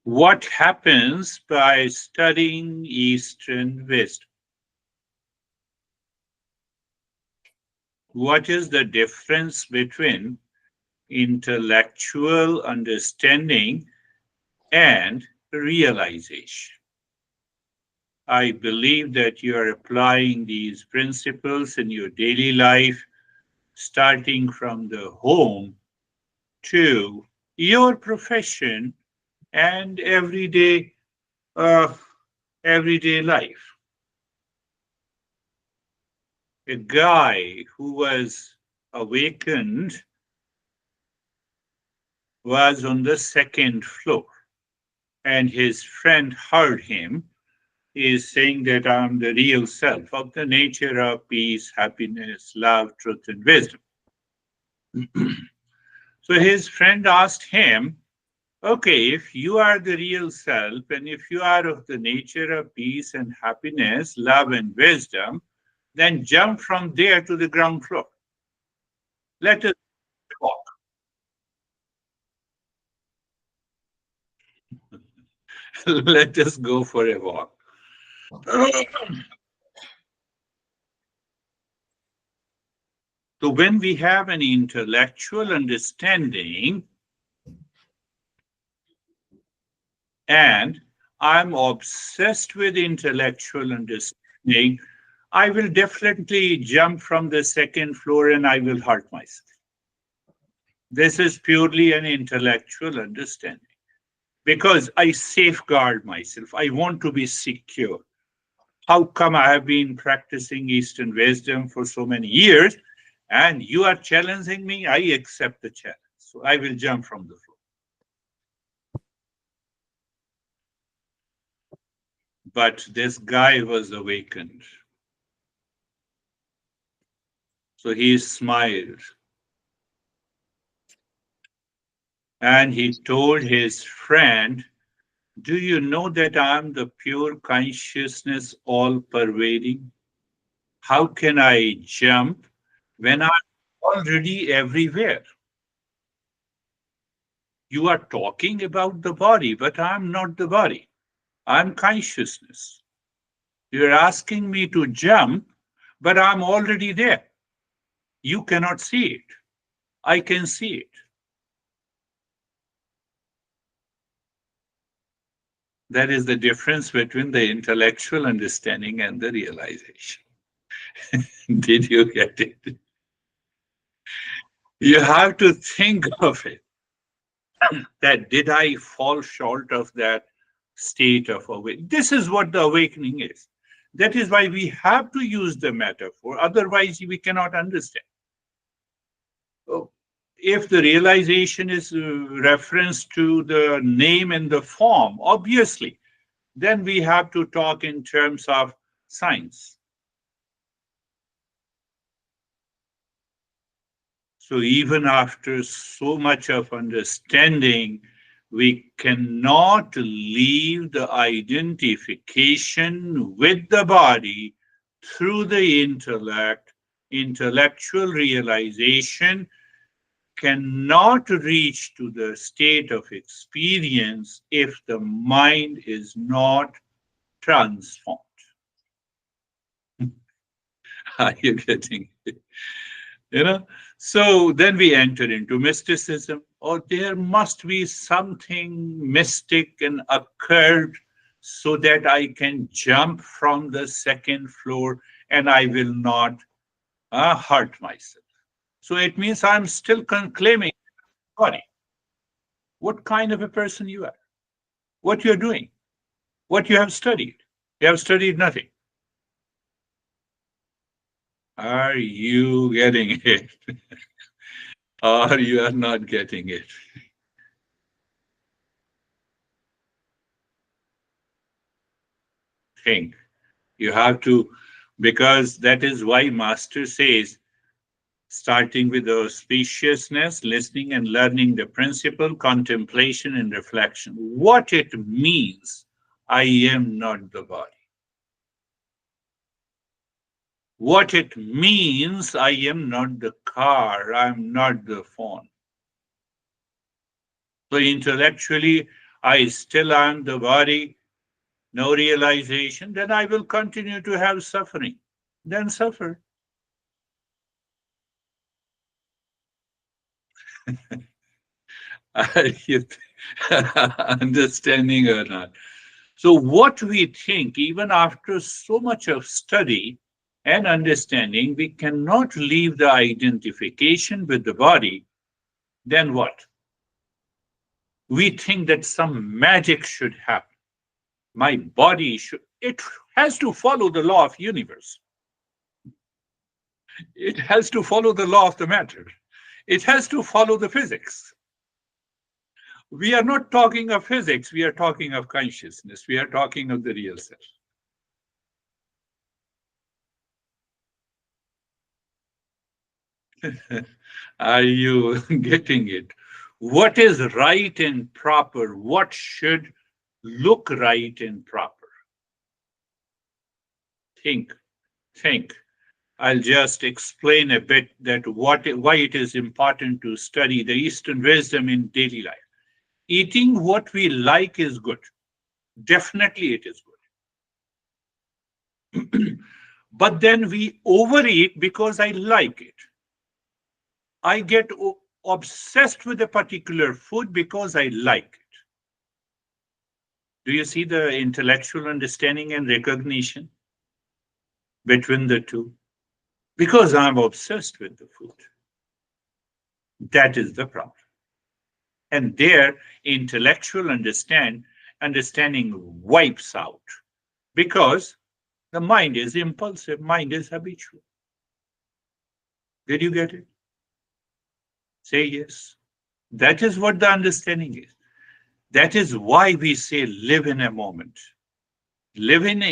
What happens by studying Eastern wisdom? What is the difference between intellectual understanding and realization? I believe that you are applying these principles in your daily life, starting from the home to your profession and uh, everyday life. A guy who was awakened was on the second floor, and his friend heard him. He is saying that I'm the real self of the nature of peace, happiness, love, truth, and wisdom. So his friend asked him, okay, if you are the real self and if you are of the nature of peace and happiness, love and wisdom, then jump from there to the ground floor. Let us walk. Let us go for a walk. So when we have an intellectual understanding, and I'm obsessed with intellectual understanding, I will definitely jump from the second floor and I will hurt myself. This is purely an intellectual understanding because I safeguard myself. I want to be secure. How come I have been practicing Eastern wisdom for so many years and you are challenging me? I accept the challenge. So I will jump from the floor. But this guy was awakened. So he smiled and he told his friend, do you know that I'm the pure consciousness, all pervading? How can I jump when I'm already everywhere? You are talking about the body, but I'm not the body. I'm consciousness. You're asking me to jump, but I'm already there. You cannot see it. I can see it. That is the difference between the intellectual understanding and the realization. Did you get it? You have to think of it. That did I fall short of that state of awakening? This is what the awakening is. That is why we have to use the metaphor, otherwise, we cannot understand. So if the realization is reference to the name and the form, obviously, then we have to talk in terms of science. So even after so much of understanding, we cannot leave the identification with the body through the intellect. Intellectual realization cannot reach to the state of experience if the mind is not transformed. Are you getting it? You know, so then we enter into mysticism, or there must be something mystic and occurred so that I can jump from the second floor and I will not hurt myself. So it means I'm still claiming body. What kind of a person you are, what you're doing, what you have studied. You have studied nothing. Are you getting it? Or you are not getting it? Think. You have to, because that is why Master says, starting with the spaciousness, listening and learning the principle, contemplation and reflection. What it means, I am not the body. What it means, I am not the car, I'm not the phone. So intellectually, I still am the body, no realization, then I will continue to have suffering. Then suffer. Are you understanding or not? So, what we think, even after so much of study and understanding, we cannot leave the identification with the body, then what? We think that some magic should happen. My body should, it has to follow the law of universe. It has to follow the law of the matter. It has to follow the physics. We are not talking of physics, we are talking of consciousness, we are talking of the real self. Are you getting it? What is right and proper? What should look right and proper? Think, think. I'll just explain a bit that why it is important to study the Eastern wisdom in daily life. Eating what we like is good. Definitely it is good. But then we overeat because I like it. I get obsessed with a particular food because I like it. Do you see the intellectual understanding and recognition between the two? Because I'm obsessed with the food. That is the problem. And their intellectual understanding wipes out because the mind is impulsive, mind is habitual. Did you get it? Say yes. That is what the understanding is. That is why we say live in a moment. Live in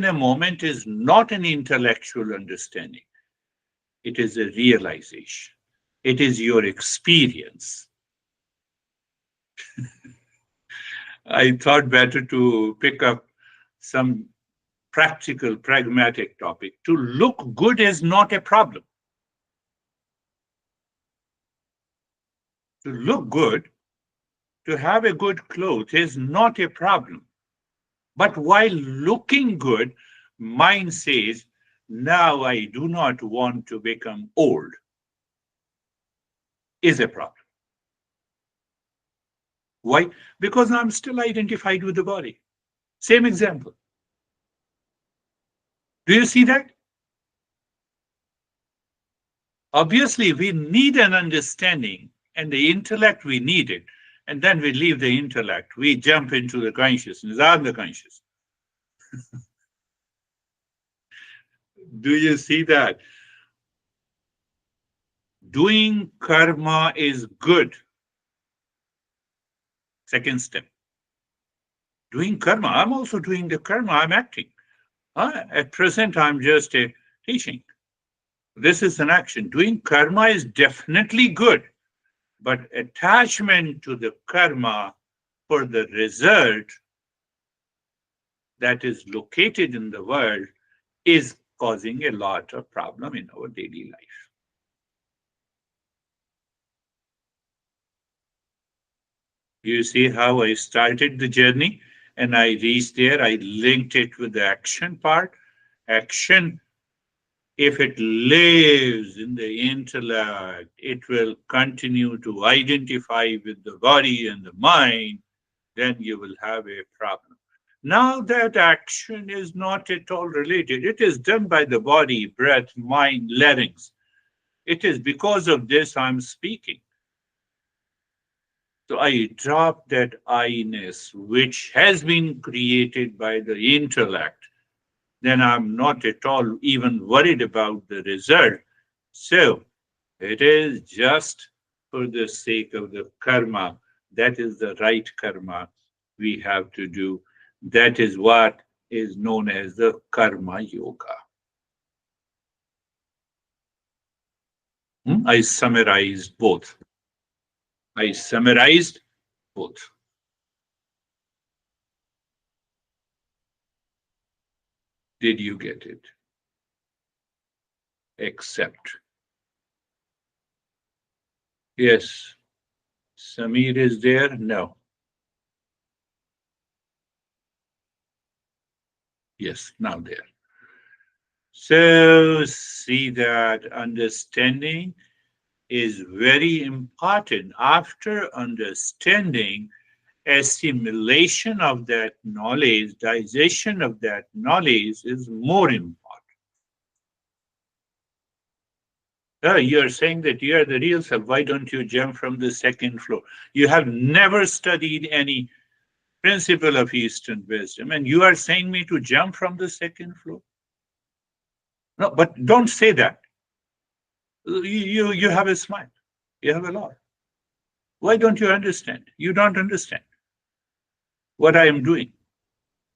a moment is not an intellectual understanding. It is a realization. It is your experience. I thought better to pick up some practical, pragmatic topic. To look good is not a problem. To look good, to have a good clothes is not a problem. But while looking good, mind says, now I do not want to become old, is a problem. Why? Because I'm still identified with the body. Same example. Do you see that? Obviously, we need an understanding, and the intellect, we need it. And then we leave the intellect. We jump into the consciousness. I'm the conscious. Do you see that? Doing karma is good. Second step. Doing karma. I'm also doing the karma. I'm acting. At present, I'm just teaching. This is an action. Doing karma is definitely good, but attachment to the karma for the result that is located in the world is causing a lot of problem in our daily life. You see how I started the journey and I reached there. I linked it with the action part. Action, if it lives in the intellect, it will continue to identify with the body and the mind, then you will have a problem. Now that action is not at all related, it is done by the body, breath, mind, larynx. It is because of this I'm speaking. So I drop that I-ness, which has been created by the intellect. Then I'm not at all even worried about the result. So it is just for the sake of the karma. That is the right karma we have to do. That is what is known as the karma yoga. I summarized both. I summarized both. Did you get it? Accept. Yes. Samir is there? No. Yes, now there. So see that understanding is very important. After understanding, assimilation of that knowledge, digestion of that knowledge is more important. You're saying that you are the real self. Why don't you jump from the second floor? You have never studied any principle of Eastern wisdom, and you are saying me to jump from the second floor? No, but don't say that. You have a smile. You have a lot. Why don't you understand? You don't understand what I am doing.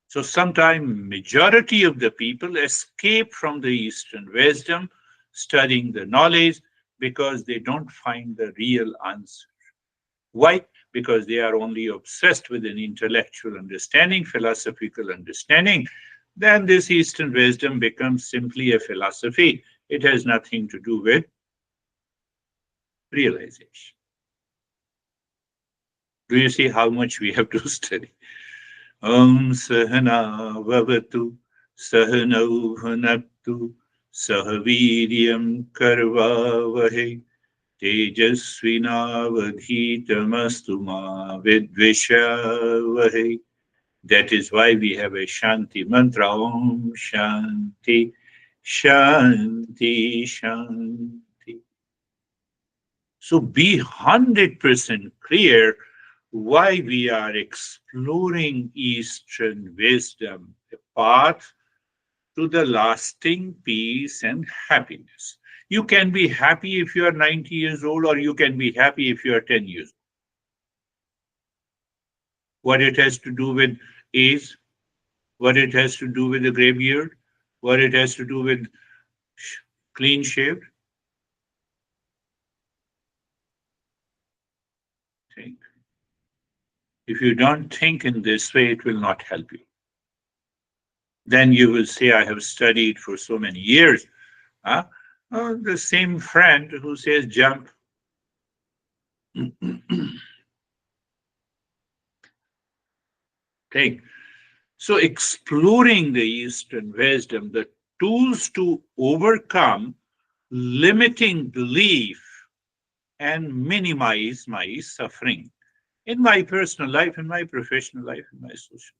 So sometimes majority of the people escape from the Eastern wisdom, studying the knowledge because they don't find the real answer. Why? Because they are only obsessed with an intellectual understanding, philosophical understanding. Then this Eastern wisdom becomes simply a philosophy. It has nothing to do with realization. Do you see how much we have to study? Om Sahana Vavatu Sahanau Bhunaktu Sahaviryam Karvavahe Tejasvinavadhitamastu ma vidvishavahe. That is why we have a Shanti mantra. Om Shanti, Shanti, Shanti. So be 100% clear why we are exploring Eastern wisdom, a path to the lasting peace and happiness. You can be happy if you are 90 years old, or you can be happy if you are 10 years old. What it has to do with age, what it has to do with the gray beard, what it has to do with clean shaved. Think. If you don't think in this way, it will not help you. Then you will say, I have studied for so many years. Huh? The same friend who says jump. Think. So, exploring the Eastern wisdom, the tools to overcome limiting belief and minimize my suffering in my personal life, in my professional life, in my social.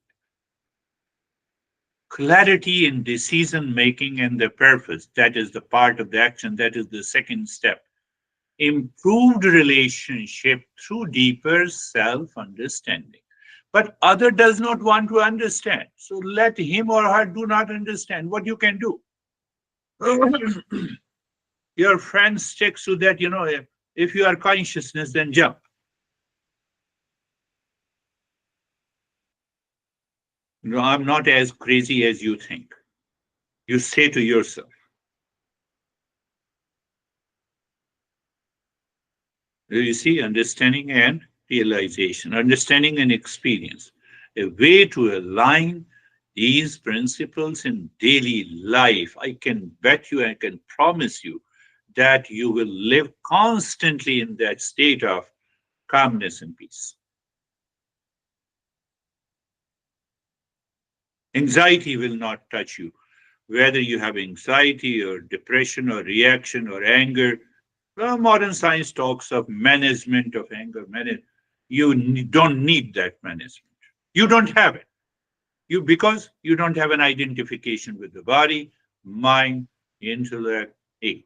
Clarity in decision making and the purpose. That is the part of the action. That is the second step. Improved relationship through deeper self understanding. But other does not want to understand. So let him or her do not understand what you can do. Your friend sticks to that, if you are consciousness, then jump. No, I'm not as crazy as you think. You say to yourself. You see, understanding and realization, understanding and experience, a way to align these principles in daily life. I can bet you, I can promise you that you will live constantly in that state of calmness and peace. Anxiety will not touch you. Whether you have anxiety or depression or reaction or anger, well, modern science talks of management of anger. You don't need that management. You don't have it. Because you don't have an identification with the body, mind, intellect, ego.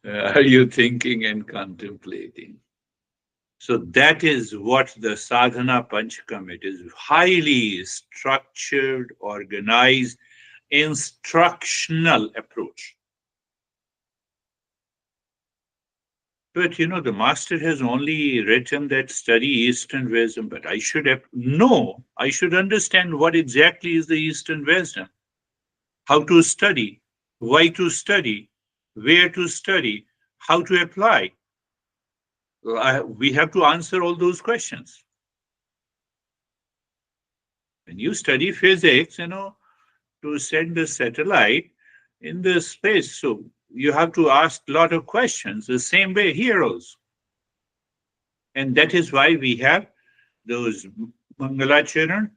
Are you thinking and contemplating? So that is what the sadhana panchakam. It is highly structured, organized, instructional approach. But the master has only written that study Eastern wisdom, but I should I should understand what exactly is the Eastern wisdom, how to study, why to study, where to study, how to apply. We have to answer all those questions. When you study physics, to send a satellite in the space, so you have to ask a lot of questions. The same way here also. And that is why we have those Mangalacharan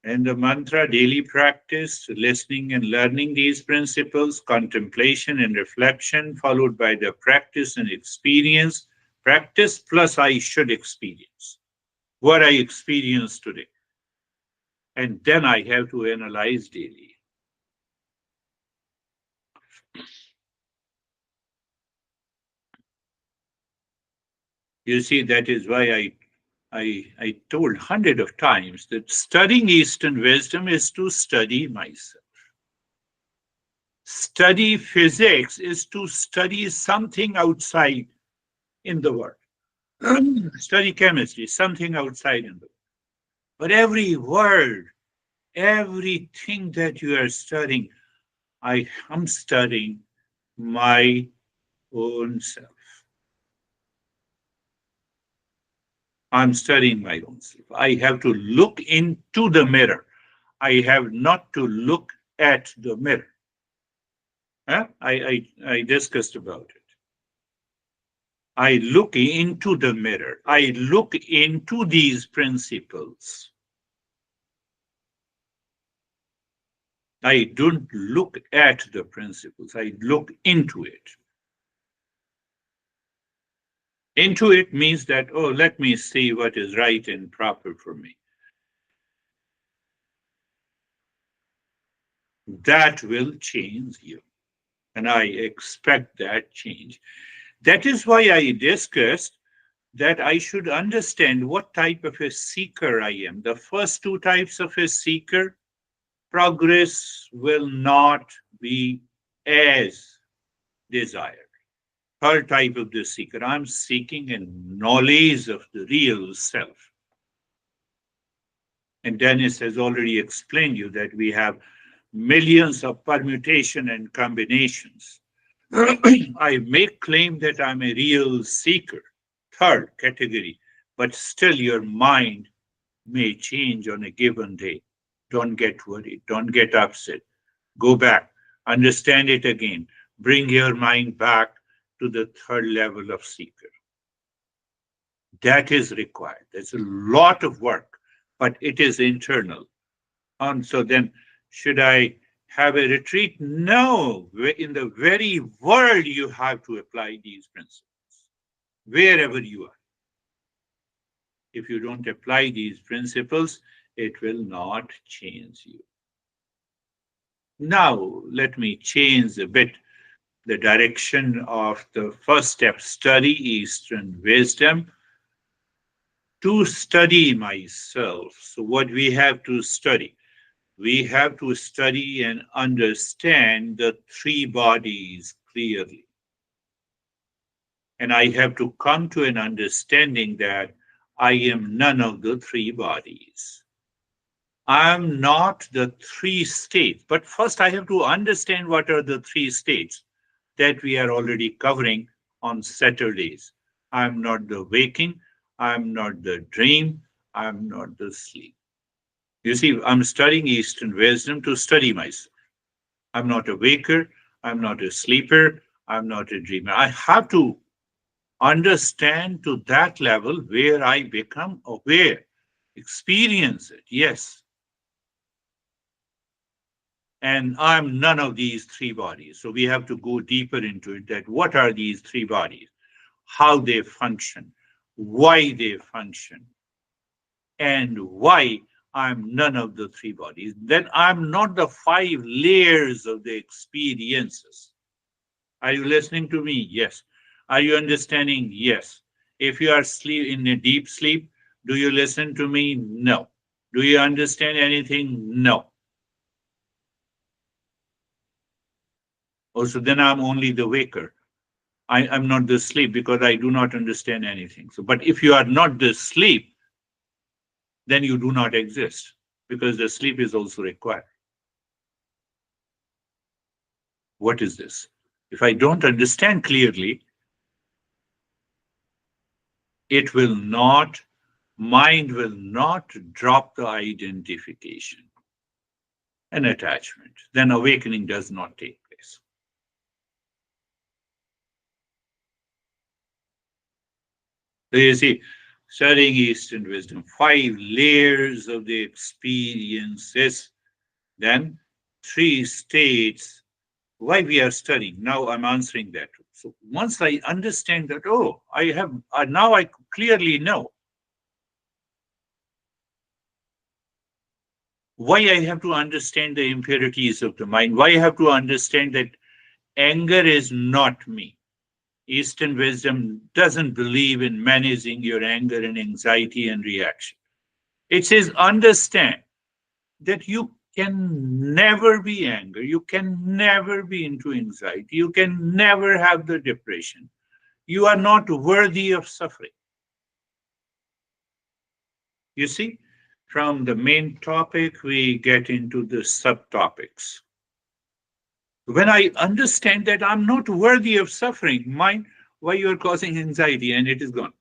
and the mantra daily practice, listening and learning these principles, contemplation and reflection, followed by the practice and experience. Practice plus I should experience what I experience today. And then I have to analyze daily. You see, that is why I told hundred of times that studying Eastern wisdom is to study myself. Study physics is to study something outside in the world. Study chemistry, something outside in the world. But every word, everything that you are studying, I am studying my own self. I'm studying my own self. I have to look into the mirror. I have not to look at the mirror. Huh? I discussed about it. I look into the mirror. I look into these principles. I don't look at the principles. I look into it. Into it means that, oh, let me see what is right and proper for me. That will change you. And I expect that change. That is why I discussed that I should understand what type of a seeker I am. The first two types of a seeker, progress will not be as desired. Third type of the seeker, I'm seeking a knowledge of the real self. And Dennis has already explained you that we have millions of permutation and combinations. I make claim that I'm a real seeker, third category, but still your mind may change on a given day. Don't get worried. Don't get upset. Go back. Understand it again. Bring your mind back to the third level of seeker. That is required. There's a lot of work, but it is internal. And so then, should I have a retreat? No. In the very world, you have to apply these principles, wherever you are. If you don't apply these principles, it will not change you. Now, let me change a bit the direction of the first step, study Eastern wisdom, to study myself. So, what we have to study? We have to study and understand the three bodies clearly. And I have to come to an understanding that I am none of the three bodies. I'm not the three states. But first, I have to understand what are the three states that we are already covering on Saturdays. I'm not the waking, I'm not the dream, I'm not the sleep. You see, I'm studying Eastern wisdom to study myself. I'm not a waker, I'm not a sleeper, I'm not a dreamer. I have to understand to that level where I become aware, experience it, yes. And I'm none of these three bodies. So we have to go deeper into it, that what are these three bodies, how they function, why they function, and why I'm none of the three bodies. Then I'm not the five layers of the experiences. Are you listening to me? Yes. Are you understanding? Yes. If you are sleep in a deep sleep, do you listen to me? No. Do you understand anything? No. Also, then I'm only the waker. I'm not the sleep because I do not understand anything. So, but if you are not the sleep, then you do not exist because the sleep is also required. What is this? If I don't understand clearly, it will not, mind will not drop the identification and attachment. Then awakening does not take place. So you see, studying Eastern wisdom, 5 layers of the experiences, then 3 states. Why we are studying? Now I'm answering that. So once I understand that, oh, I have now I clearly know why I have to understand the impurities of the mind. Why I have to understand that anger is not me. Eastern wisdom doesn't believe in managing your anger and anxiety and reaction. It says understand that you can never be angry, you can never be into anxiety, you can never have the depression. You are not worthy of suffering. You see, from the main topic, we get into the subtopics. When I understand that I'm not worthy of suffering, mind, why you are causing anxiety and it is gone.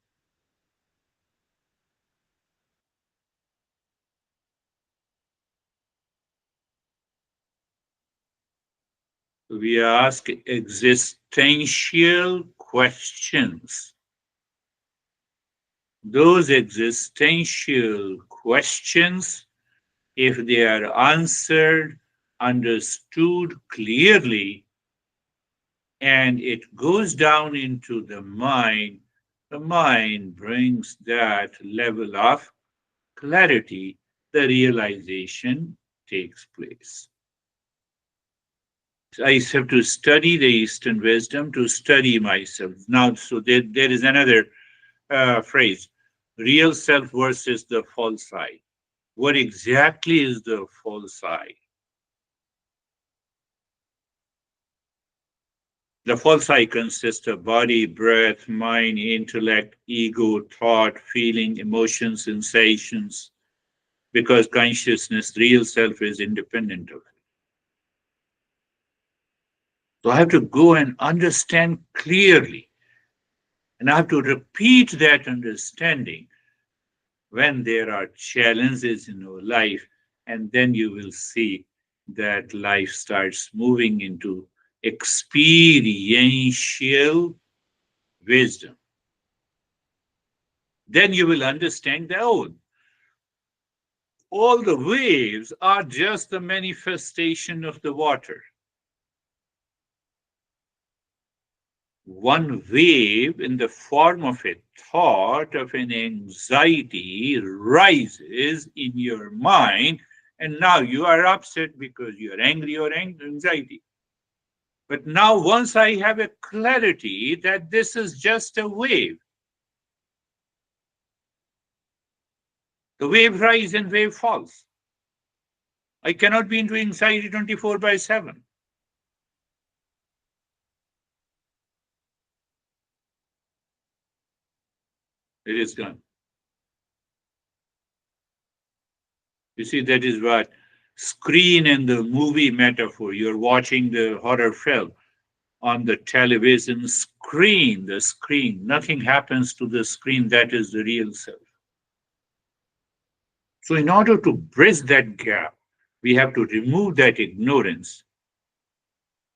We ask existential questions. Those existential questions, if they are answered, understood clearly, and it goes down into the mind brings that level of clarity, the realization takes place. I have to study the Eastern wisdom to study myself. Now, so there is another phrase, real self versus the false I. What exactly is the false I? The false I consists of body, breath, mind, intellect, ego, thought, feeling, emotions, sensations, because consciousness, real self, is independent of it. So I have to go and understand clearly, and I have to repeat that understanding when there are challenges in our life, and then you will see that life starts moving into experiential wisdom. Then you will understand that, oh, all the waves are just the manifestation of the water. One wave in the form of a thought of an anxiety rises in your mind, and now you are upset because you are angry or anxiety. But now, once I have a clarity that this is just a wave, the wave rises and wave falls. I cannot be into anxiety 24 by 7. It is gone. You see, that is what screen and the movie metaphor. You're watching the horror film on the television screen, the screen. Nothing happens to the screen. That is the real self. So, in order to bridge that gap, we have to remove that ignorance.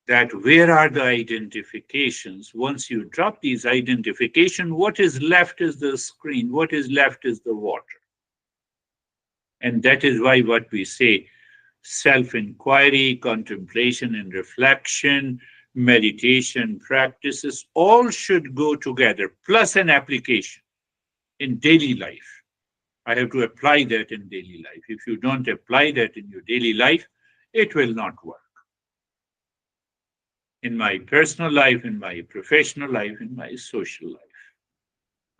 That where are the identifications? Once you drop these identifications, what is left is the screen, what is left is the water. And that is why what we say self inquiry, contemplation, and reflection, meditation practices all should go together, plus an application in daily life. I have to apply that in daily life. If you don't apply that in your daily life, it will not work. In my personal life, in my professional life, in my social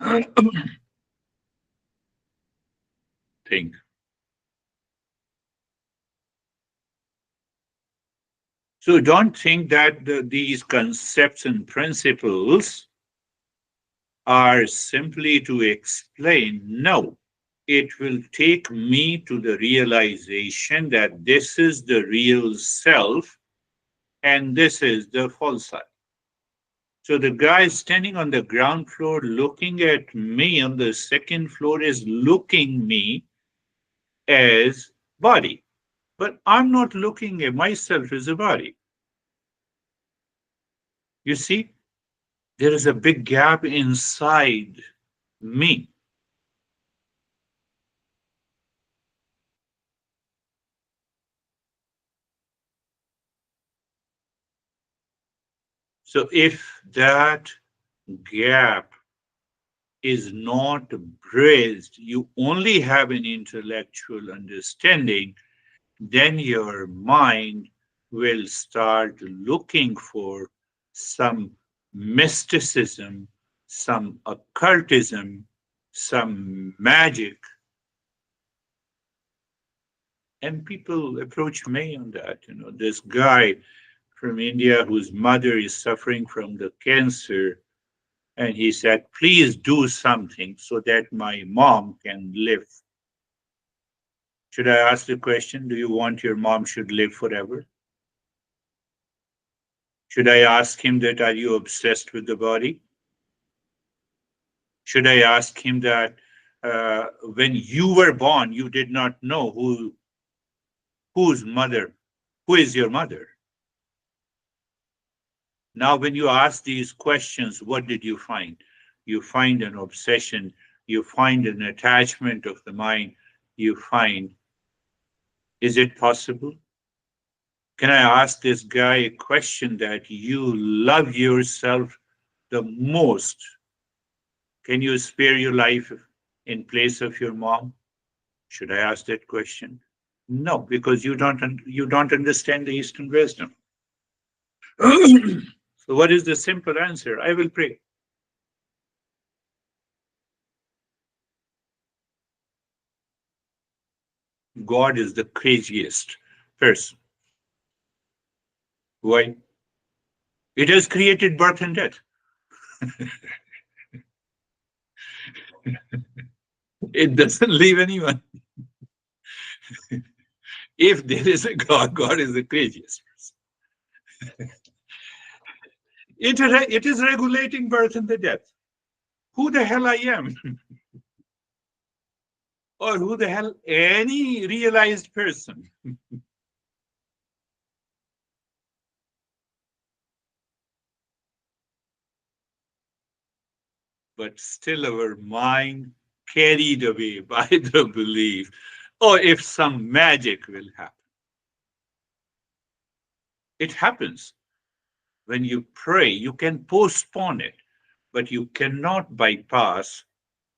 life. Think. So don't think that these concepts and principles are simply to explain. No, it will take me to the realization that this is the real self and this is the false self. So the guy standing on the ground floor looking at me on the second floor is looking me as body. But I'm not looking at myself as a body. You see, there is a big gap inside me. So if that gap is not bridged, you only have an intellectual understanding, then your mind will start looking for some mysticism, some occultism, some magic. And people approach me on that. This guy from India whose mother is suffering from the cancer, and he said, please do something so that my mom can live. Should I ask the question, do you want your mom should live forever? Should I ask him that, are you obsessed with the body? Should I ask him that when you were born, you did not know whose mother, who is your mother? Now, when you ask these questions, what did you find? You find an obsession, you find an attachment of the mind, you find, is it possible? Can I ask this guy a question that you love yourself the most? Can you spare your life in place of your mom? Should I ask that question? No, because you don't understand the Eastern wisdom. So what is the simple answer? I will pray. God is the craziest person. Why? It has created birth and death. It doesn't leave anyone. If there is a God, God is the craziest person. It is regulating birth and the death. Who the hell I am? Or who the hell any realized person? But still our mind carried away by the belief, or if some magic will happen. It happens. When you pray, you can postpone it, but you cannot bypass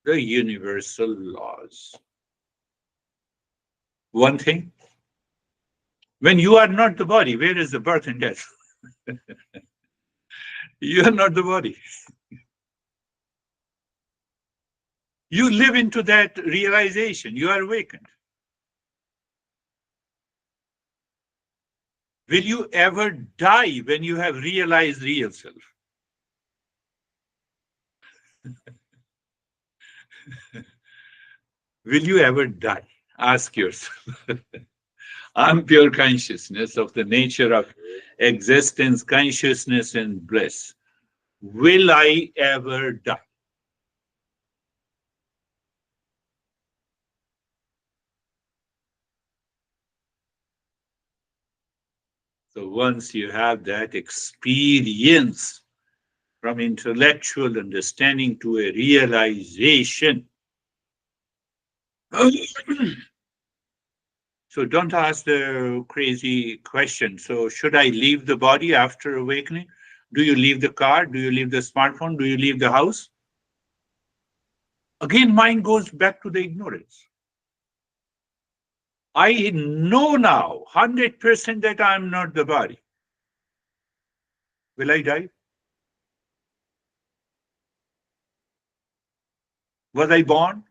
the universal laws. One thing, when you are not the body, where is the birth and death? You are not the body. You live into that realization. You are awakened. Will you ever die when you have realized real self? Will you ever die? Ask yourself. I'm pure consciousness of the nature of existence, consciousness, and bliss. Will I ever die? So once you have that experience from intellectual understanding to a realization, so don't ask the crazy question. So should I leave the body after awakening? Do you leave the car? Do you leave the smartphone? Do you leave the house? Again, mind goes back to the ignorance. I know now 100% that I'm not the body. Will I die? Was I born?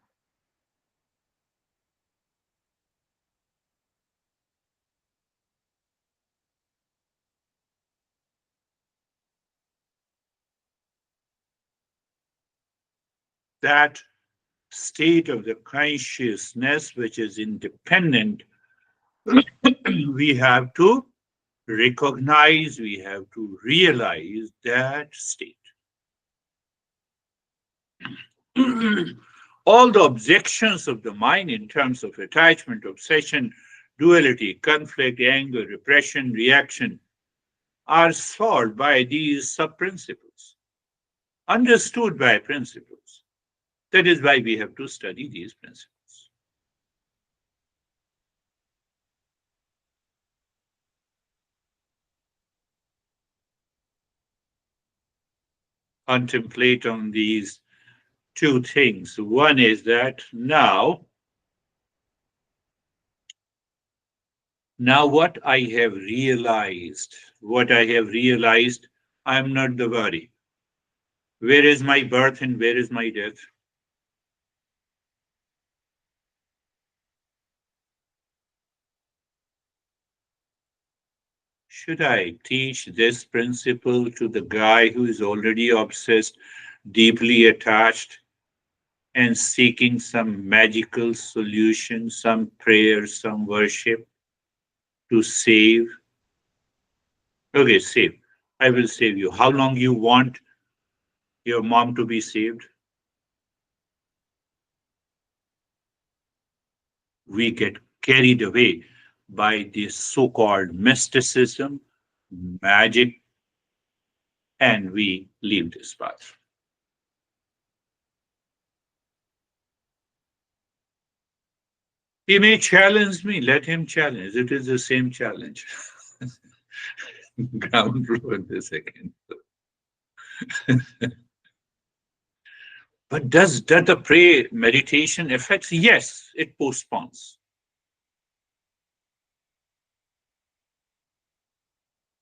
That state of the consciousness which is independent, we have to recognize, we have to realize that state. All the objections of the mind in terms of attachment, obsession, duality, conflict, anger, repression, reaction are solved by these sub principles, understood by principles. That is why we have to study these principles. contemplate on these two things. One is that now what I have realized, I'm not the body. Where is my birth and where is my death? Should I teach this principle to the guy who is already obsessed, deeply attached, and seeking some magical solution, some prayer, some worship to save? Okay, save. I will save you. How long you want your mom to be saved? We get carried away by this so-called mysticism, magic, and we leave this path. He may challenge me, let him challenge. It is the same challenge. Ground floor in the second. But does the prayer meditation affects? Yes, it postpones.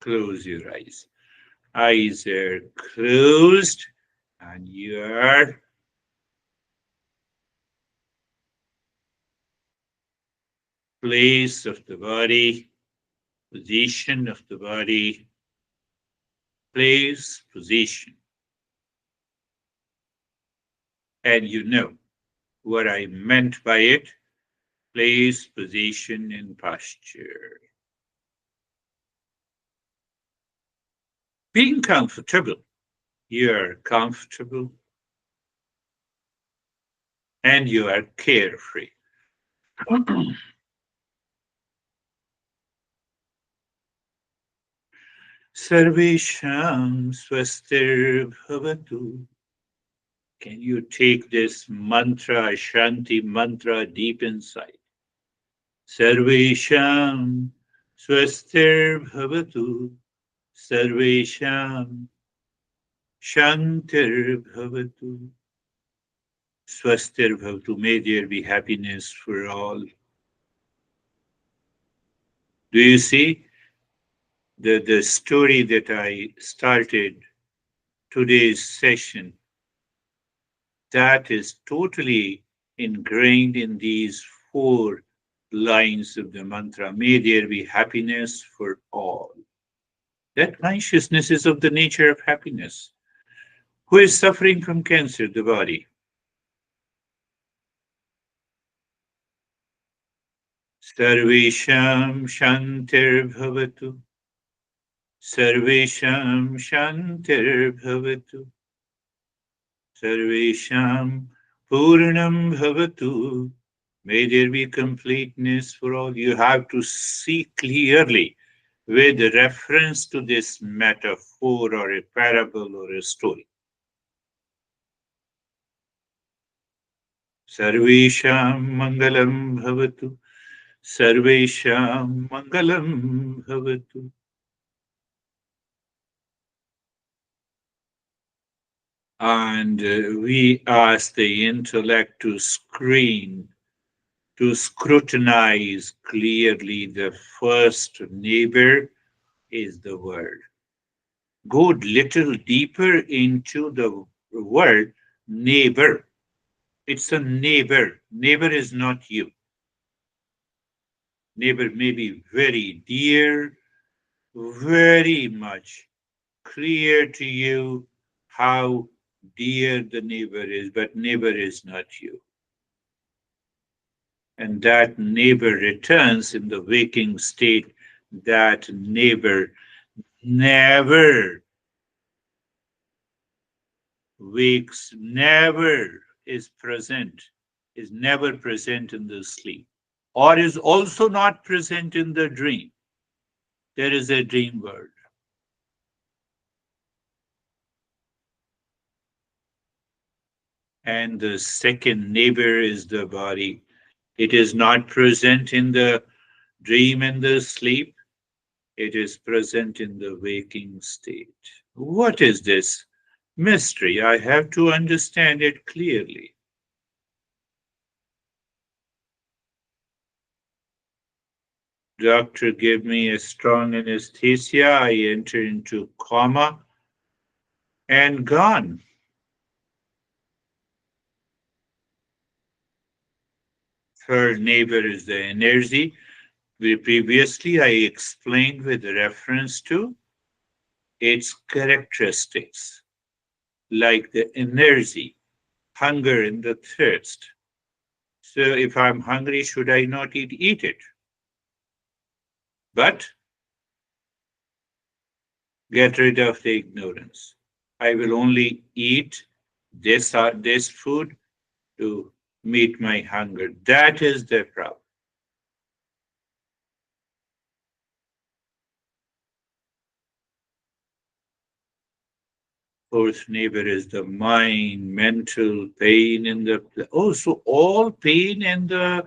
Close your eyes. Eyes are closed, and your place of the body, position of the body, place, position. And you know what I meant by it, place, position, and posture. Being comfortable. You're comfortable and you are carefree. Sarvesham swastir bhavatu. Can you take this mantra, Shanti mantra, deep inside? Sarvesham swastir bhavatu. Sarvesham shantir bhavatu. Swastir bhavatu. May there be happiness for all. Do you see the story that I started today's session? That is totally ingrained in these four lines of the mantra. May there be happiness for all. That consciousness is of the nature of happiness. Who is suffering from cancer? The body. Sarvesham shantir bhavatu. Sarvesham shantir bhavatu. Sarvesham purnam bhavatu. May there be completeness for all. You have to see clearly with reference to this metaphor or a parable or a story. Sarvesham mangalam bhavatu. Sarvesham mangalam bhavatu. And we ask the intellect to scrutinize clearly. The first neighbor is the word. Go little deeper into the word neighbor. It's a neighbor. Neighbor is not you. Neighbor may be very dear, very much clear to you how dear the neighbor is, but neighbor is not you. And that neighbor returns in the waking state. That neighbor never wakes, never is never present in the sleep, or is also not present in the dream. There is a dream world. And the second neighbor is the body. It is not present in the dream and the sleep. It is present in the waking state. What is this? mystery. I have to understand it clearly. Doctor gave me a strong anesthesia. I enter into coma and gone. Third neighbor is the energy. Previously, I explained with reference to its characteristics, like the energy, hunger, and the thirst. So, if I'm hungry, should I not eat? Eat it. But get rid of the ignorance. I will only eat this food to meet my hunger. That is the problem. Fourth neighbor is the mind, mental pain in the oh, so all pain in the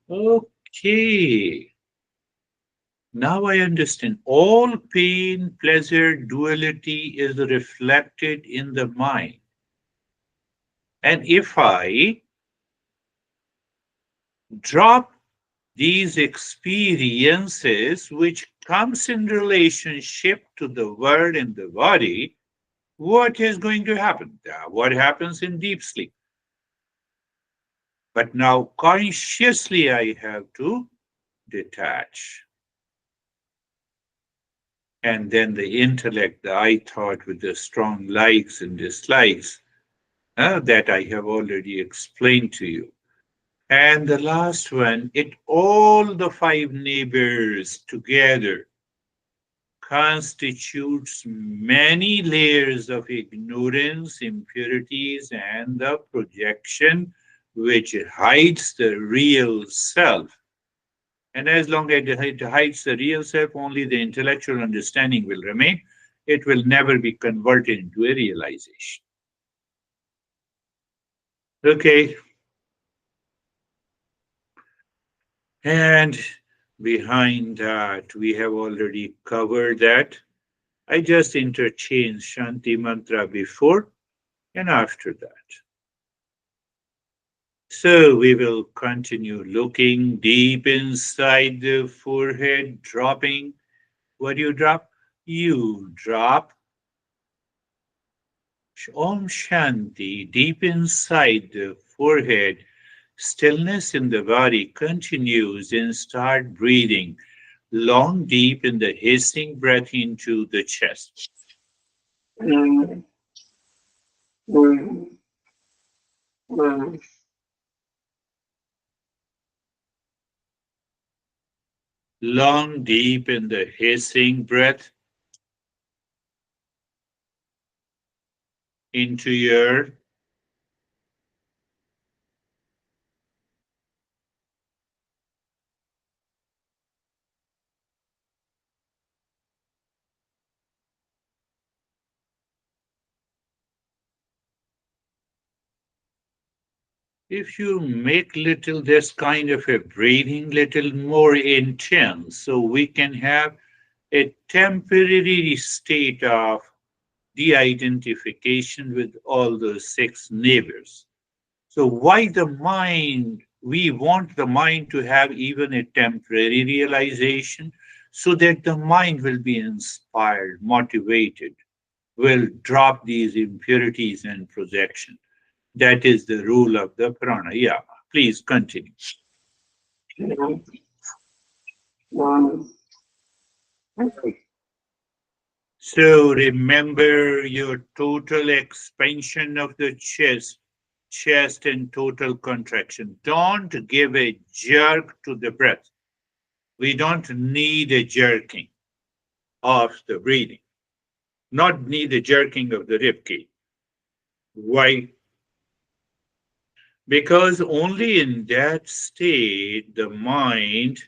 okay. Now I understand. All pain, pleasure, duality is reflected in the mind. And if I drop these experiences which comes in relationship to the world and the body, what is going to happen? What happens in deep sleep? But now consciously I have to detach. And then the intellect, the I thought with the strong likes and dislikes, that I have already explained to you. And the last one, it all the five neighbors together constitutes many layers of ignorance, impurities, and the projection which hides the real self. And as long as it hides the real self, only the intellectual understanding will remain. It will never be converted into a realization. Okay, and behind that, we have already covered that. I just interchanged Shanti mantra before and after that. So we will continue looking deep inside the forehead, dropping. What do you drop? You drop Om Shanti deep inside the forehead. Stillness in the body continues and start breathing long, deep in the hissing breath into the chest. Mm, mm, mm. Long, deep in the hissing breath into your if you make little this kind of a breathing little more intense, so we can have a temporary state of de-identification with all those six neighbors. So why the mind? We want the mind to have even a temporary realization so that the mind will be inspired, motivated, will drop these impurities and projection. That is the rule of the pranayama. Please continue. So remember your total expansion of the chest and total contraction. Don't give a jerk to the breath. We don't need a jerking of the breathing, not need a jerking of the rib cage. Why? Because only in that state the mind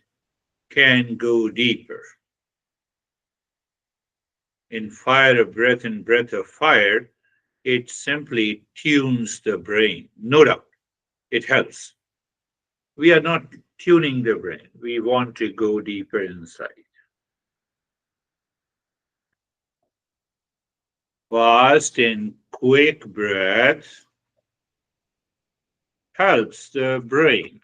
can go deeper. In fire of breath and breath of fire, it simply tunes the brain. No doubt, it helps. We are not tuning the brain. We want to go deeper inside. Fast and quick breath helps the brain.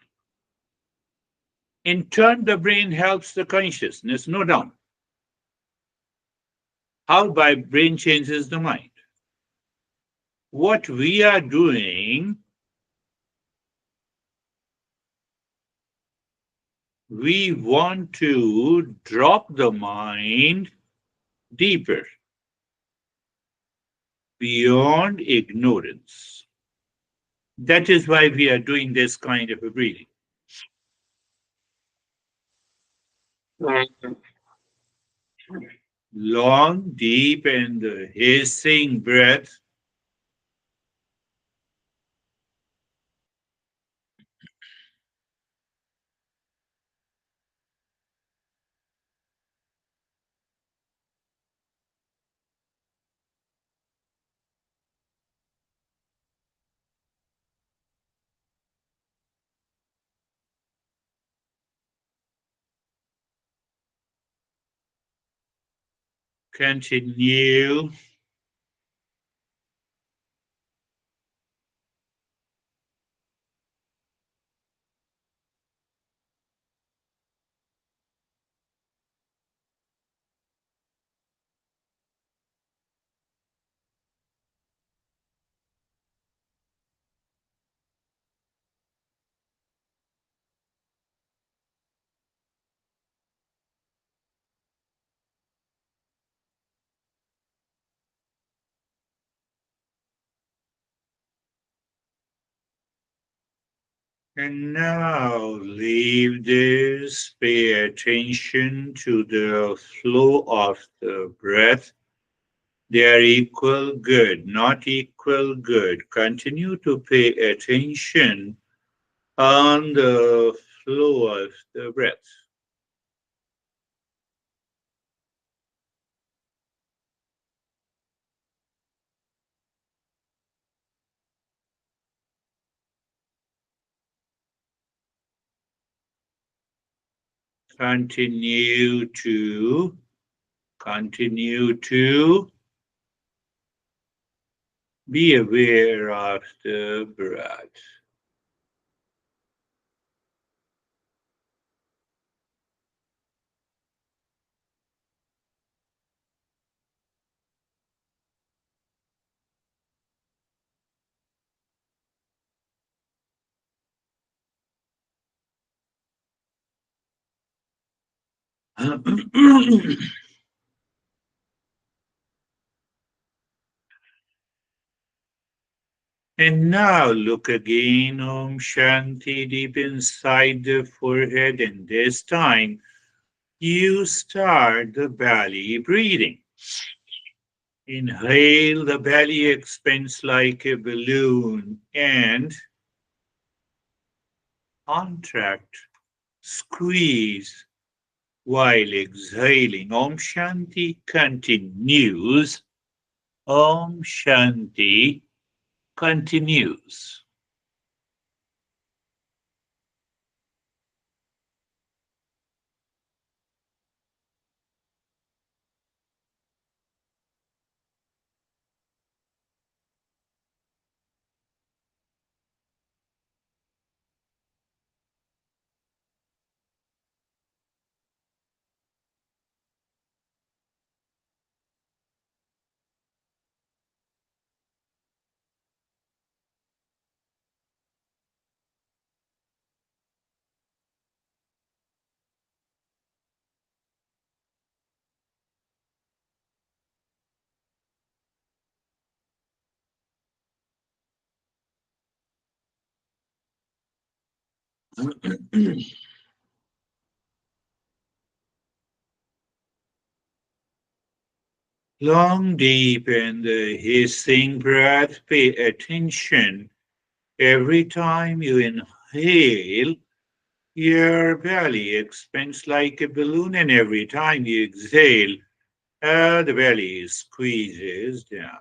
In turn, the brain helps the consciousness, no doubt. How by brain changes the mind. What we are doing, we want to drop the mind deeper, beyond ignorance. That is why we are doing this kind of a breathing. Long, deep, and hissing breath continue. And now leave this, pay attention to the flow of the breath. They are equal good, not equal good. Continue to pay attention on the flow of the breath. Continue to, continue to be aware of the breath. And now look again, Om Shanti, deep inside the forehead, and this time you start the belly breathing. Inhale, the belly expands like a balloon, and contract, squeeze while exhaling. Om Shanti continues. Om Shanti continues. Long, deep, and hissing breath. Pay attention. Every time you inhale, your belly expands like a balloon, and every time you exhale, the belly squeezes down.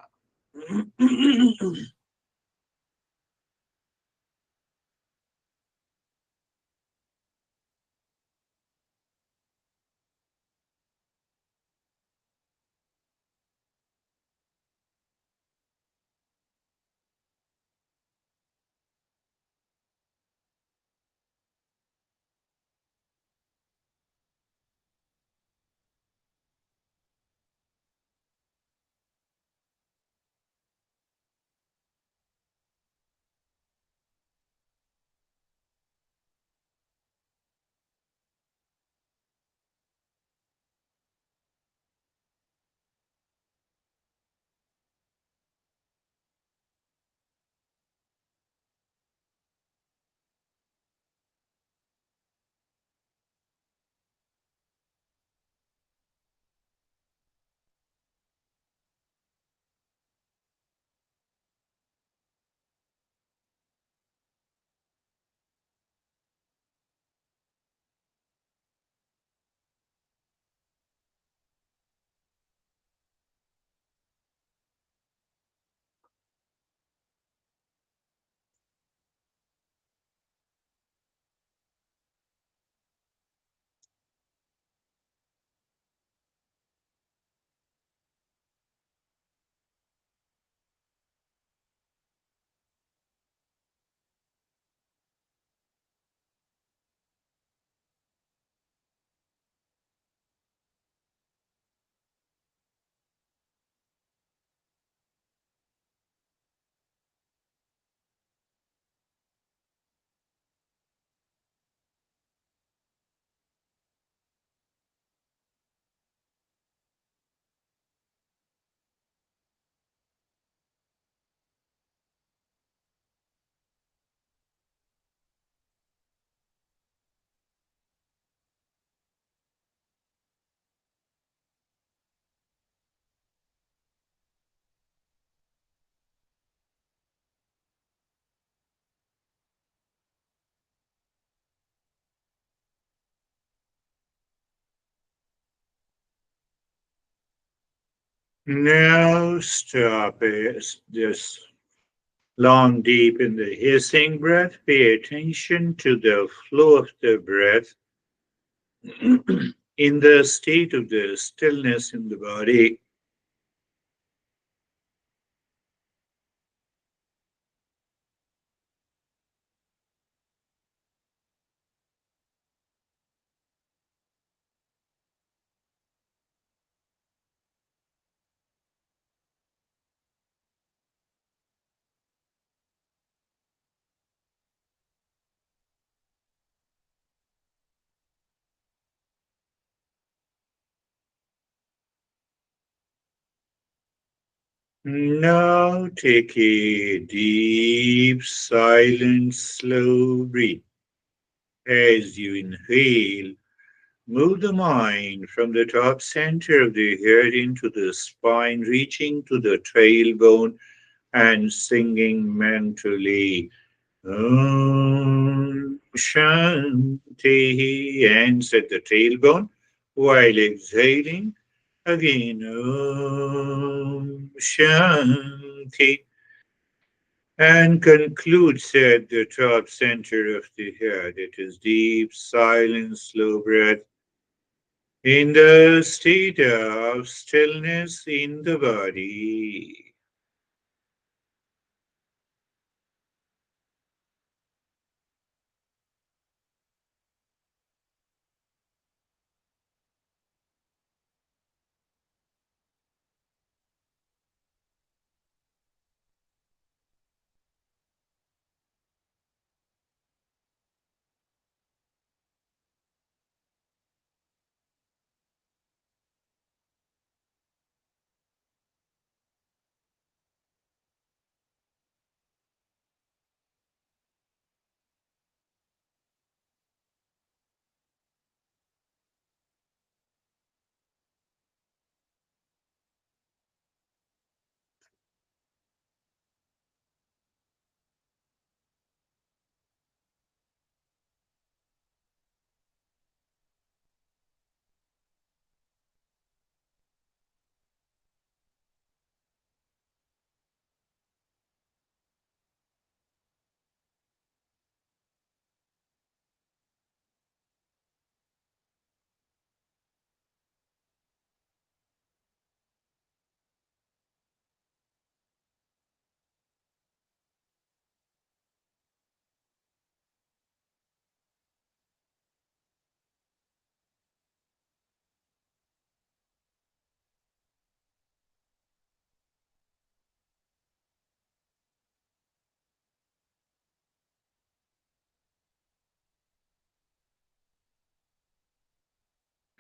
Now stop it. Just long, deep in the hissing breath. Pay attention to the flow of the breath in the state of the stillness in the body. Now take a deep, silent, slow breath. As you inhale, move the mind from the top center of the head into the spine, reaching to the tailbone and singing mentally Om Shanti and set the tailbone while exhaling again Om Shanti and concludes at the top center of the head. It is deep, silent, slow breath in the state of stillness in the body.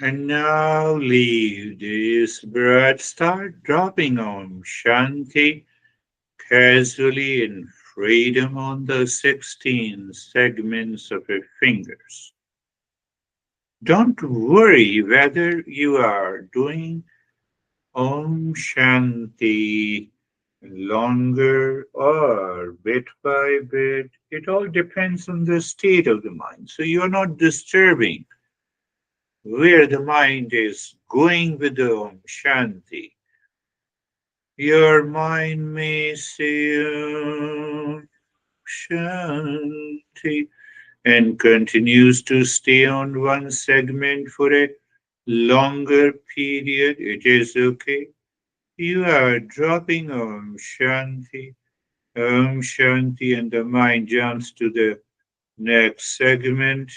And now leave this breath, start dropping Om Shanti casually in freedom on the 16 segments of your fingers. Don't worry whether you are doing Om Shanti longer or bit by bit. It all depends on the state of the mind. So you're not disturbing where the mind is going with the Om Shanti. Your mind may say Om Shanti and continues to stay on one segment for a longer period. It is okay. You are dropping Om Shanti, and the mind jumps to the next segment.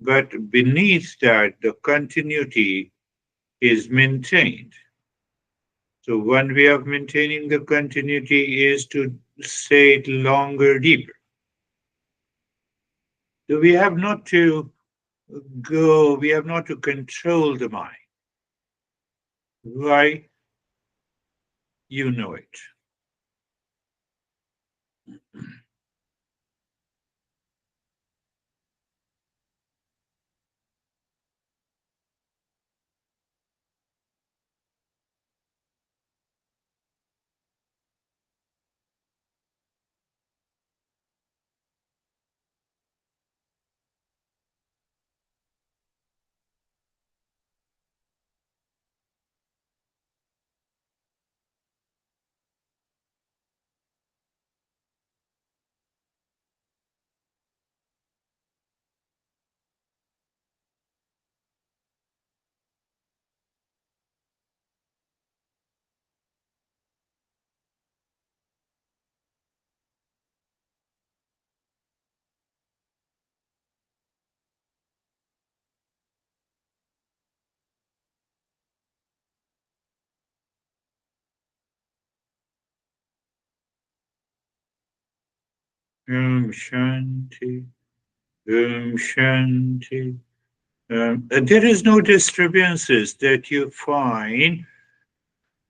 But beneath that, the continuity is maintained. So, one way of maintaining the continuity is to say it longer, deeper. So, we have not to control the mind. Why? You know it. Shanti. Shanti. There is no disturbances that you find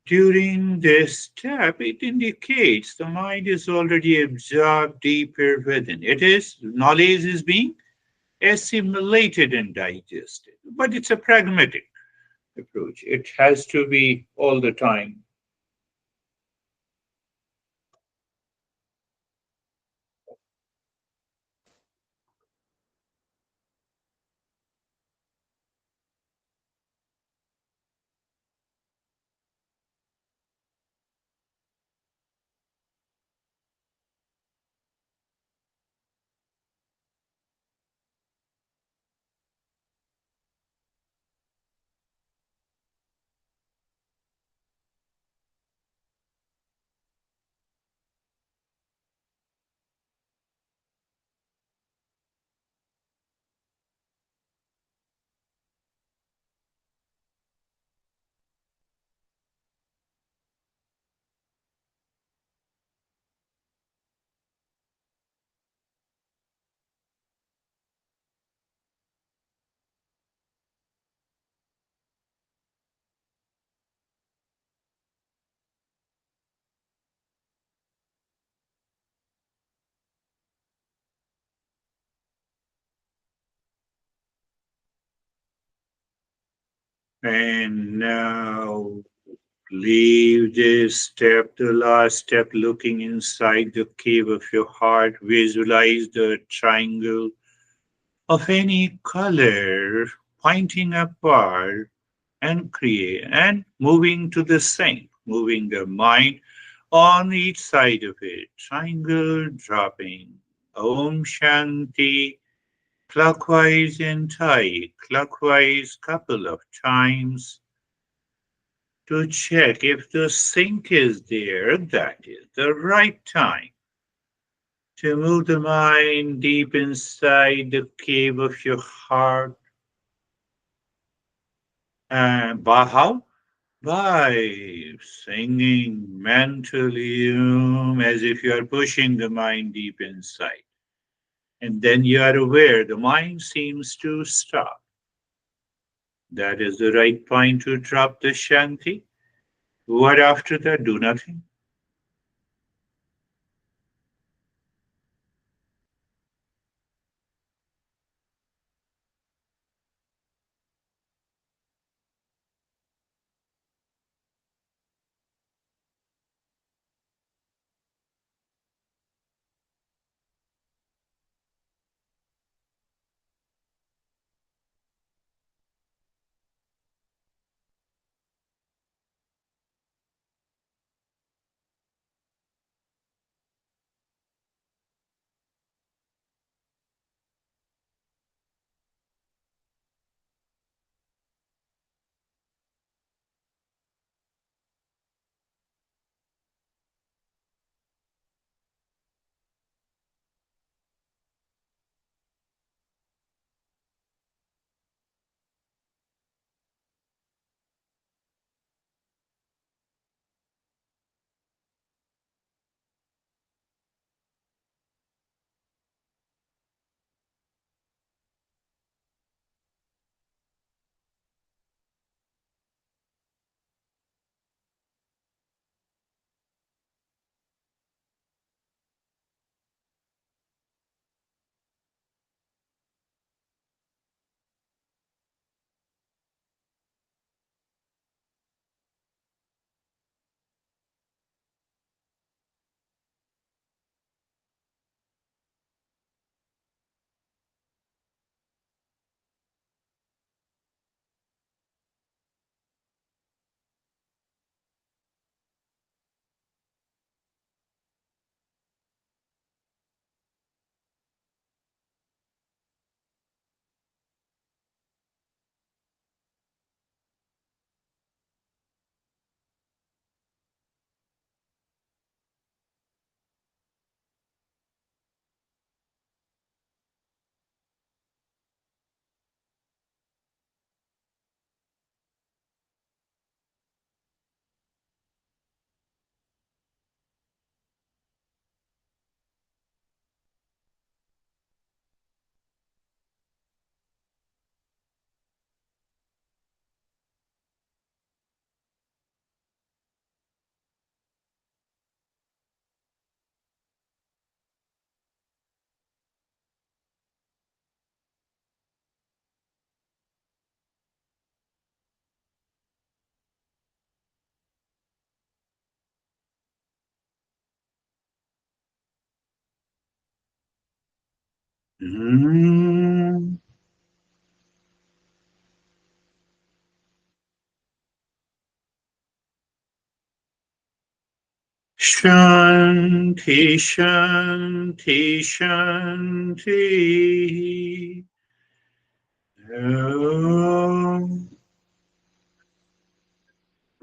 during this step. It indicates the mind is already absorbed deeper within. It is, knowledge is being assimilated and digested. But it's a pragmatic approach. It has to be all the time. And now leave this step, the last step, looking inside the cave of your heart. Visualize the triangle of any color pointing upward and create and moving to the same, moving the mind on each side of it. Triangle dropping. Om Shanti. Clockwise and anti-clockwise couple of times to check if the sync is there. That is the right time to move the mind deep inside the cave of your heart. And by how? By singing mentally as if you are pushing the mind deep inside. And then you are aware the mind seems to stop. That is the right point to drop the Shanti. What after that? Do nothing. Mm. Shanti, Shanti, Shanti. Om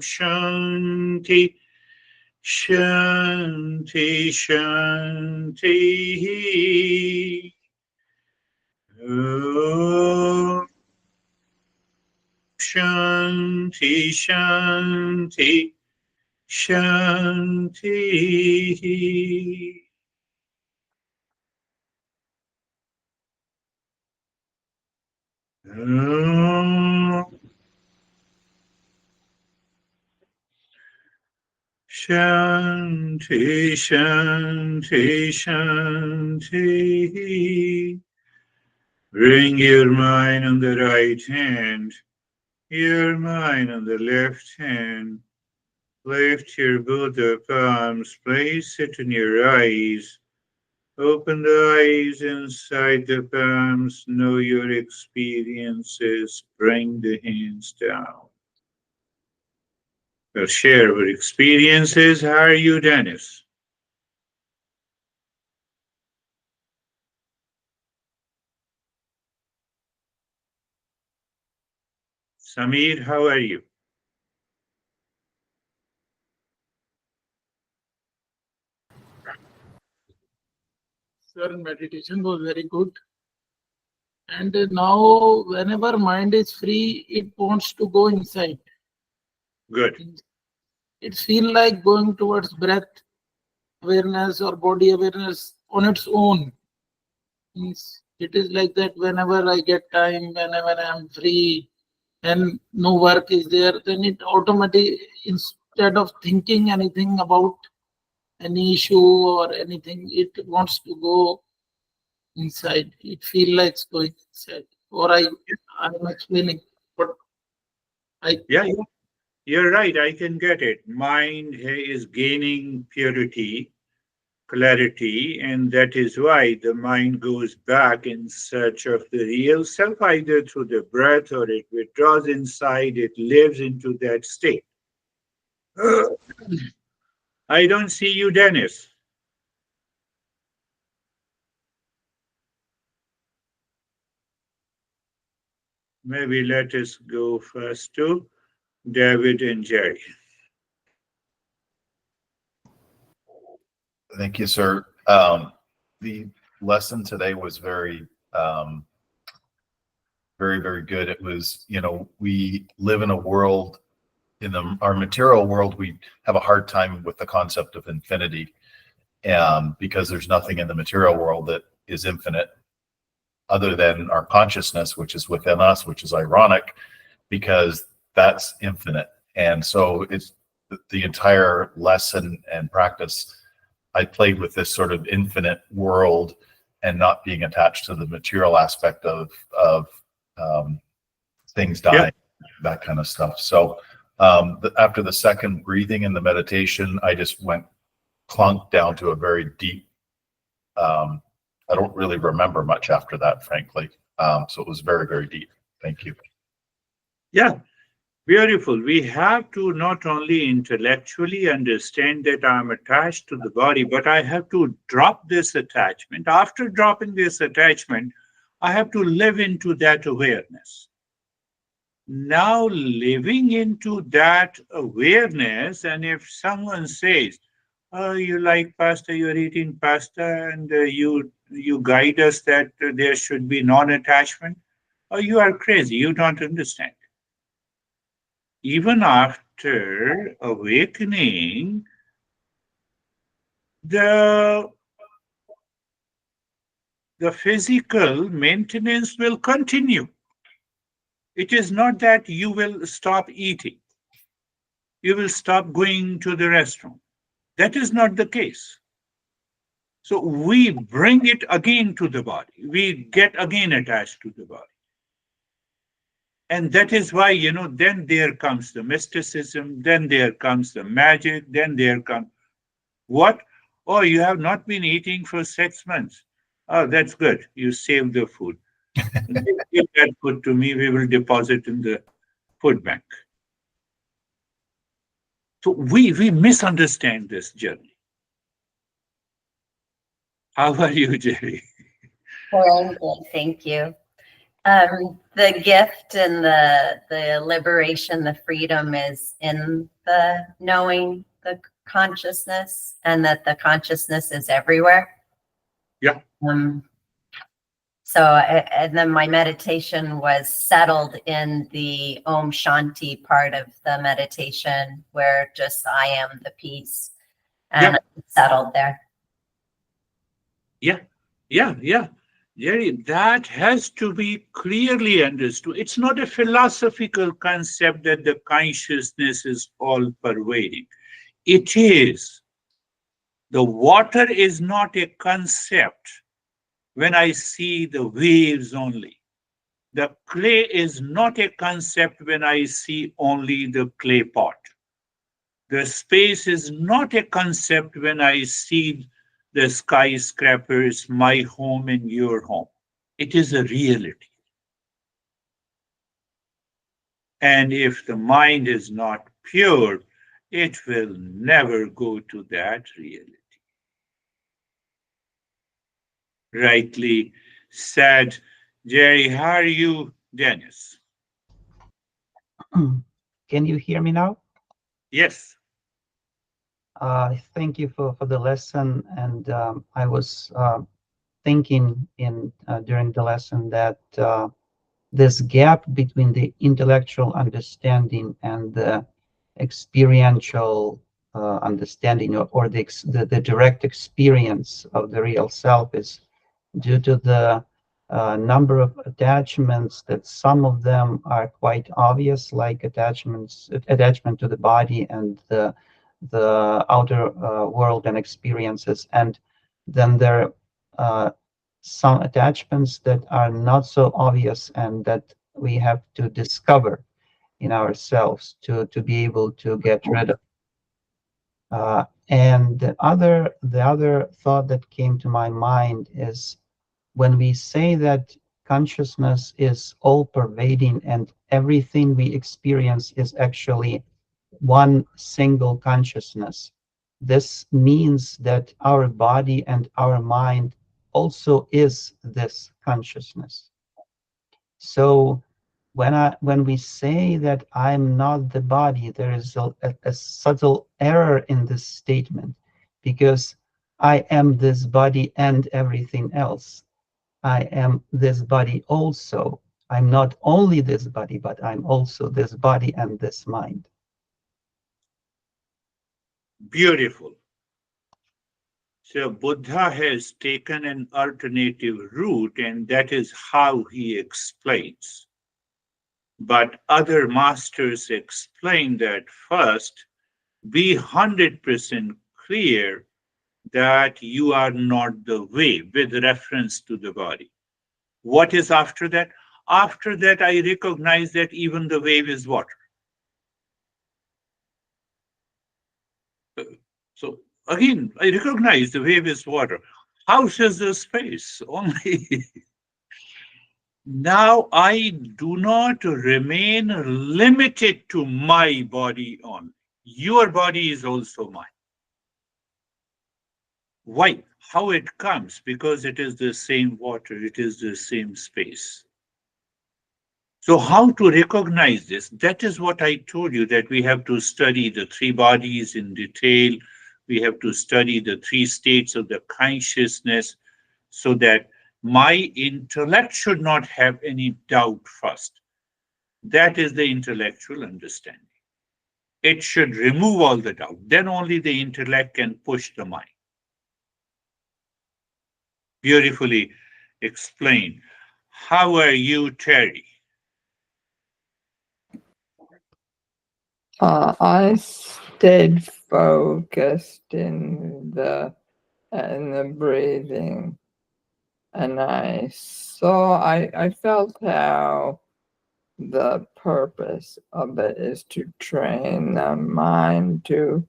Shanti, Shanti, Shanti. Om Shanti, Shanti, Shanti. Om Shanti, Shanti, Shanti. Bring your mind on the right hand, your mind on the left hand. Lift your Buddha palms, place it in your eyes. Open the eyes inside the palms, know your experiences, bring the hands down. We'll share our experiences. How are you, Dennis? Samir, how are you? Sir, meditation was very good. And now, whenever mind is free, it wants to go inside. Good. It feels like going towards breath awareness or body awareness on its own. It is like that whenever I get time, whenever I'm free and no work is there, then it automatically, instead of thinking anything about any issue or anything, it wants to go inside. It feels like going inside. Or I'm explaining, but I Yeah, yeah. You're right. I can get it. Mind is gaining purity, clarity, and that is why the mind goes back in search of the real self, either through the breath or it withdraws inside, it lives into that state. I don't see you, Dennis. Maybe let us go first to David and Jerry. Thank you, sir. The lesson today was very, very good. It was, we live in a world, our material world, we have a hard time with the concept of infinity, because there's nothing in the material world that is infinite other than our consciousness, which is within us, which is ironic because that's infinite. And so it's the entire lesson and practice. I played with this sort of infinite world and not being attached to the material aspect of things dying, that kind of stuff. So after the second breathing in the meditation, I just went clunk down to a very deep. I don't really remember much after that, frankly. So it was very, very deep. Thank you. Yeah, beautiful. We have to not only intellectually understand that I'm attached to the body, but I have to drop this attachment. After dropping this attachment, I have to live into that awareness. Now, living into that awareness, and if someone says, "Oh, you like pasta, you're eating pasta, and you guide us that there should be non-attachment," oh, you are crazy. You don't understand. Even after awakening, the the physical maintenance will continue. It is not that you will stop eating, you will stop going to the restroom. That is not the case. So we bring it again to the body. We get again attached to the body. And that is why, then there comes the mysticism, then there comes the magic, then there comes what? Oh, you have not been eating for 6 months. Oh, that's good. You saved the food. Give that food to me. We will deposit in the food bank. So we misunderstand this journey. How are you, Jerry? Well, I'm good, thank you. The gift and the liberation, the freedom is in the knowing the consciousness, and that the consciousness is everywhere. Yeah. And then my meditation was settled in the Om Shanti part of the meditation, where just I am the peace, and Yeah. I'm settled there. Yeah. Yeah. Jerry, that has to be clearly understood. It's not a philosophical concept that the consciousness is all pervading. It is. The water is not a concept when I see the waves only. The clay is not a concept when I see only the clay pot. The space is not a concept when I see the skyscrapers, my home and your home. It is a reality. And if the mind is not pure, it will never go to that reality. Rightly said, Jerry. How are you, Dennis? Can you hear me now? Yes. Thank you for the lesson. And I was thinking during the lesson that this gap between the intellectual understanding and the experiential understanding, or the direct experience of the real self, is due to the number of attachments, that some of them are quite obvious, like attachment to the body and the outer world and experiences, and then there are some attachments that are not so obvious and that we have to discover in ourselves to be able to get rid of. And the other thought that came to my mind is, when we say that consciousness is all pervading and everything we experience is actually one single consciousness, this means that our body and our mind also is this consciousness. So when we say that I'm not the body, there is a subtle error in this statement, because I am this body and everything else. I am this body also. I'm not only this body, but I'm also this body and this mind. Beautiful. So Buddha has taken an alternative route, and that is how he explains. But other masters explain that first, be 100% clear that you are not the way, with reference to the body. What is after that? After that, I recognize that even the wave is water. So again, I recognize the wave is water. House is the space only. Now I do not remain limited to my body only. Your body is also mine. Why? How it comes? Because it is the same water, it is the same space. So, how to recognize this? That is what I told you, that we have to study the three bodies in detail. We have to study the three states of the consciousness, so that my intellect should not have any doubt first. That is the intellectual understanding. It should remove all the doubt. Then only the intellect can push the mind. Beautifully explained. How are you, Terry? I stayed focused in the breathing, and I felt how the purpose of it is to train the mind to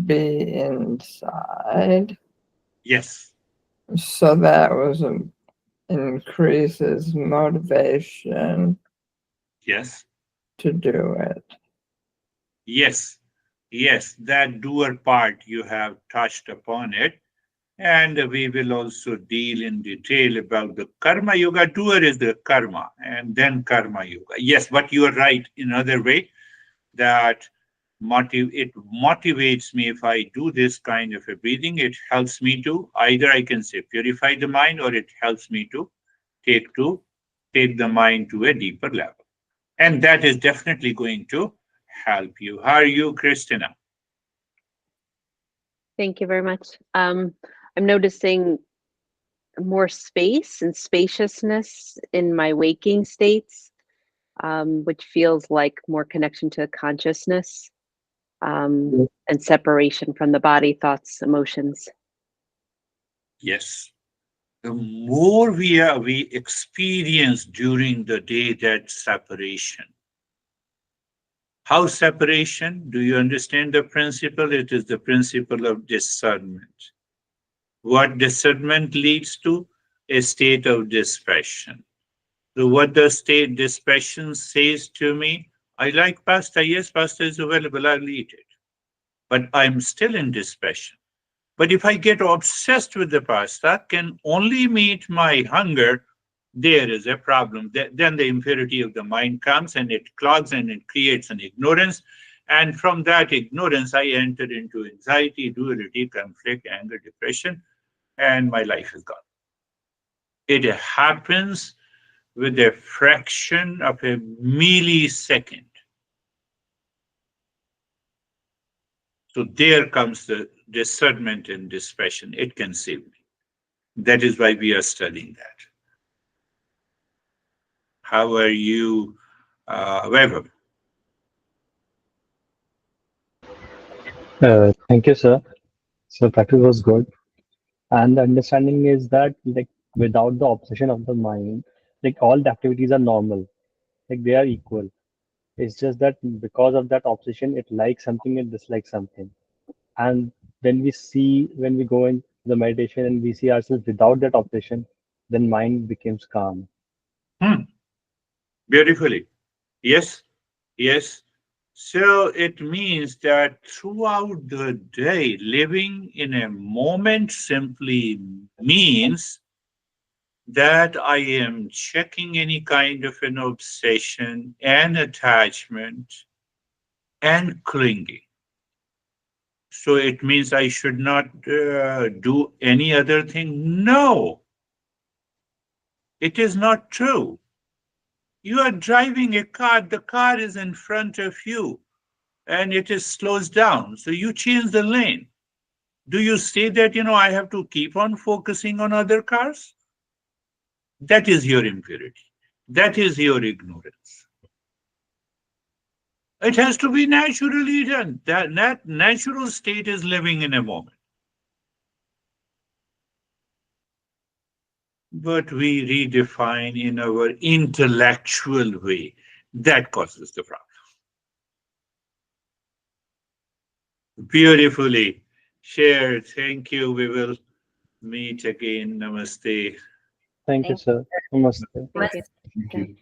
be inside. Yes. So that was increases motivation Yes, to do it. yes, yes, that doer part you have touched upon it. And we will also deal in detail about the karma yoga. Doer is the karma, and then karma yoga. Yes, but you are right in other way that it motivates me if I do this kind of a breathing. It helps me to either I can say purify the mind, or it helps me to take to take the mind to a deeper level. And that is definitely going to help you. How are you, Christina? Thank you very much. I'm noticing more space and spaciousness in my waking states, which feels like more connection to consciousness, and separation from the body, thoughts, emotions. Yes. The more we experience during the day that separation. How separation? Do you understand the principle? It is the principle of discernment. What discernment leads to? A state of dispassion. So what the state dispassion says to me? I like pasta. Yes, pasta is available. I'll eat it. But I'm still in dispassion. But if I get obsessed with the pasta, can only meet my hunger, there is a problem. Then the impurity of the mind comes and it clogs and it creates an ignorance. And from that ignorance, I enter into anxiety, duality, conflict, anger, depression, and my life is gone. It happens with a fraction of a millisecond. So there comes the discernment and dispassion. It can save me. That is why we are studying that. How are you, Vaibhav? Thank you, sir. So practice was good, and the understanding is that like without the obsession of the mind, like all the activities are normal, like they are equal. It's just that because of that obsession, it likes something and dislikes something. And when we go in the meditation and we see ourselves without that obsession, then mind becomes calm. Hmm, beautifully. Yes, yes. So it means that throughout the day, living in a moment simply means that I am checking any kind of an obsession and attachment and clinging. So it means I should not do any other thing. No, it is not true. You are driving a car, the car is in front of you and it is slows down. So you change the lane. Do you say that, I have to keep on focusing on other cars? That is your impurity. That is your ignorance. It has to be naturally done. That natural state is living in a moment. But we redefine in our intellectual way. That causes the problem. Beautifully shared. Thank you. We will meet again. Namaste. Thank you, Thank sir. Namaste. Thank you. you. Thank you.